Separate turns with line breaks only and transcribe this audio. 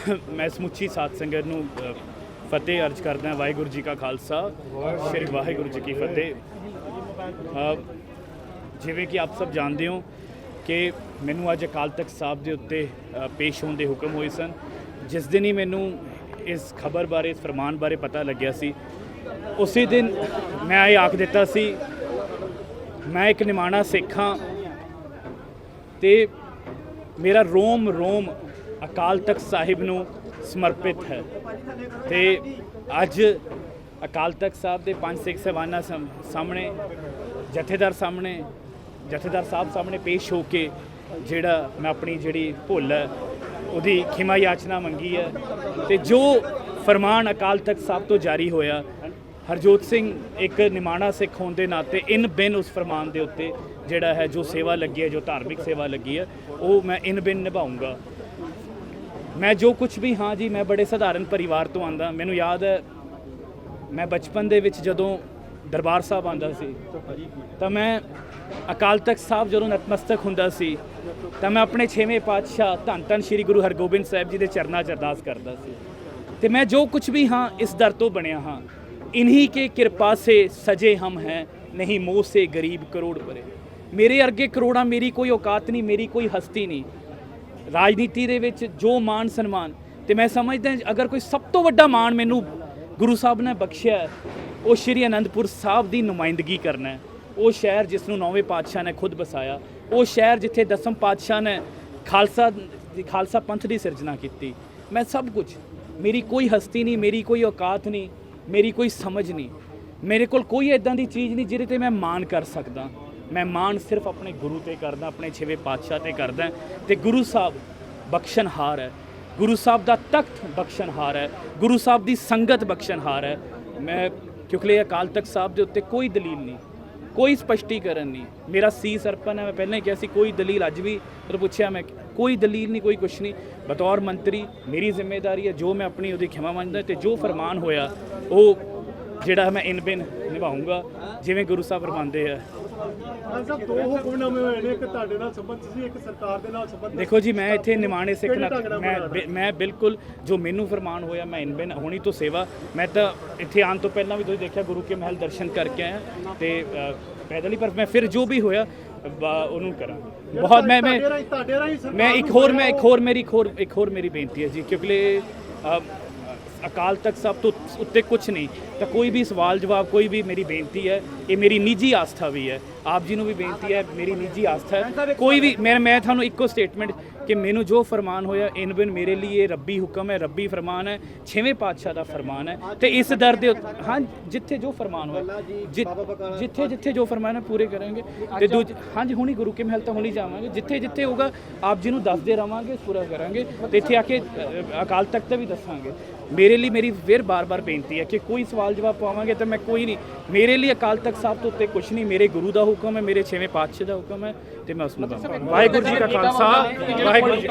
मैं समुची साध संगत नूं फतेह अर्ज करदा। वाहिगुरू जी का खालसा, श्री वाहिगुरू जी की फतेह। जिवें कि आप सब जानते हो कि मैनू अज अकाल तख्त साहब के उत्ते पेश होने के हुक्म होए सन। जिस दिन ही मैनू इस खबर बारे, इस फरमान बारे पता लग्या सी, उसी दिन मैं ये आख दिता सी मैं एक निमाणा सिख हाँ ते मेरा रोम रोम अकाल तख्त साहिब नूं समर्पित है। तो अज अकाल तख्त साहब के 5 सिख साहबाना सामने जथेदार साहब सामने पेश हो के जिहड़ा मैं अपनी जिहड़ी भुल है उहदी खिमा याचना मंगी है। तो जो फरमान अकाल तख्त साहब तो जारी होया, हरजोत सिंह एक निमाणा सिख होने के नाते इन बिन उस फरमान के उत्ते जिहड़ा है जो सेवा लगी है, जो धार्मिक सेवा लगी है, वो मैं इन बिन निभाऊँगा। मैं जो कुछ भी हाँ जी, मैं बड़े साधारण परिवार तो आंदा। मैनू याद है मैं बचपन दे विच जदों दरबार साहब आंदा सी तो मैं अकाल तख्त साहब जदों नतमस्तक हुंदा सी तो मैं अपने 6वें पातशाह धन धन श्री गुरु हरगोबिंद साहब जी के चरनां 'च अरदास करदा सी। ते मैं जो कुछ भी हाँ इस दर तो बनिया हाँ, इन्हीं के कृपा से सजे हम हैं, नहीं मोह से गरीब करोड़ परे। मेरे अर्गे करोड़ा मेरी कोई औकात नहीं, मेरी कोई हस्ती नहीं। राजनीति दे विच जो मान सन्मान तो मैं समझदा अगर कोई सब तो वड्डा मान मैनू गुरु साहब ने बख्शिया है, वो श्री आनंदपुर साहब की नुमाइंदगी करना है। वो शहर जिसनों 9वें पातशाह ने खुद बसाया, वो शहर जिथे 10वें पातशाह ने खालसा पंथ की सिरजना की। मैं सब कुछ, मेरी कोई हस्ती नहीं, मेरी कोई औकात नहीं, मेरी कोई समझ नहीं, मेरे को कोई इदां दी चीज़ नहीं जिहदे ते मैं मान कर सकदा। मैं मान सिर्फ अपने गुरु ते करदा, अपने 6वें पातशाह ते करदा। ते गुरु साहब बख्शनहार है, गुरु साहब दा तख्त बख्शनहार है, गुरु साहब दी संगत बख्शनहार है। मैं क्योंकि अकाल तख्त साहब के उत्ते कोई दलील नहीं, कोई स्पष्टीकरण नहीं। मेरा सीस अर्पण है, मैं पहले ही कहा सी कोई दलील अज भी तो पूछा मैं, कोई दलील नहीं, कोई कुछ नहीं। बतौर मंत्री मेरी जिम्मेदारी है जो मैं अपनी उहदी खिमा मंगदा ते जो फरमान होया वो जिहड़ा मैं इन बिन निभाऊँगा जिवें गुरु साहब फरमाते हैं। देखो जी, मैं इत्थे निमाणे सिख मैं बिल्कुल जो मैनू फरमान होया मैं इन बिन होनी तो सेवा। मैं तो इत्थे आने तो पहला भी तुसीं देखा गुरु के महल दर्शन करके आया तो पैदल ही, पर मैं फिर जो भी होया उन्होंने करा बहुत। मैं एक होर मेरी बेनती है जी, क्योंकि अकाल तख्त साहब तो उत्ते कुछ नहीं तो कोई भी सवाल जवाब, कोई भी मेरी बेनती है, ये मेरी निजी आस्था भी है। आप जी नूं भी बेनती है, मेरी निजी आस्था है। कोई भी मैं थानू इको स्टेटमेंट कि मैनू जो फरमान होया इन बिन मेरे लिए रब्बी हुक्म है, रब्बी फरमान है, 6वें पातशाह का फरमान है। तो इस दर दे हाँ जिथे जो फरमान होया जिथे जिथे जो फरमान है पूरे करेंगे। तो दूज हाँ जी हुणी गुरु के महल तो हुणी जावांगे, जिथे जिथे होगा आप जी नूं दसदे रहांगे, पूरा करांगे। तो इत्थे आके अकाल तख्त भी दसांगे। मेरे लिए मेरी फिर बार बार बेनती है कि कोई सवाल जवाब पावांगे तो मैं कोई नहीं, मेरे लिए अकाल तख्त साहब तो उत्ते कुछ नहीं, मेरे गुरु का हुक्म है, मेरे 6वें पातशाह का हुक्म है, तो मैं उसमें वाहिगुरू जी का खालसा वाहिगुरू जी।